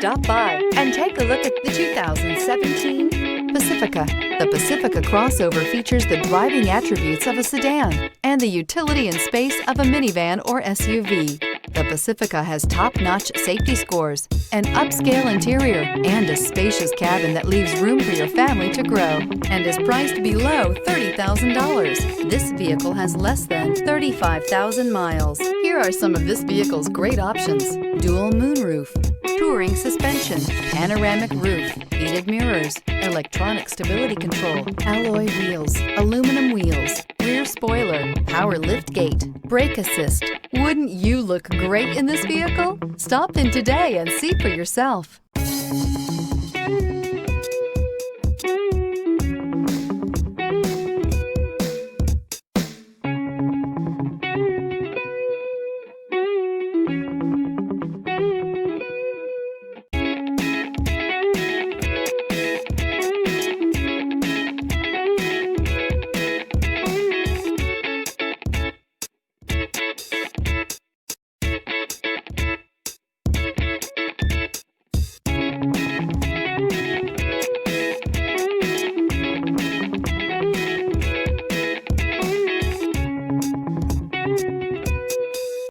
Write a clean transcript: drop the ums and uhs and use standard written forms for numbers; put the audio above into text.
Stop by and take a look at the 2017 Pacifica. The Pacifica crossover features the driving attributes of a sedan and the utility and space of a minivan or SUV. The Pacifica has top-notch safety scores, an upscale interior, and a spacious cabin that leaves room for your family to grow, and is priced below $30,000. This vehicle has less than 35,000 miles. Here are some of this vehicle's great options: dual moonroof, touring suspension, panoramic roof, heated mirrors, electronic stability control, alloy wheels, aluminum wheels, rear spoiler, power liftgate, brake assist. Wouldn't you look great in this vehicle? Stop in today and see for yourself.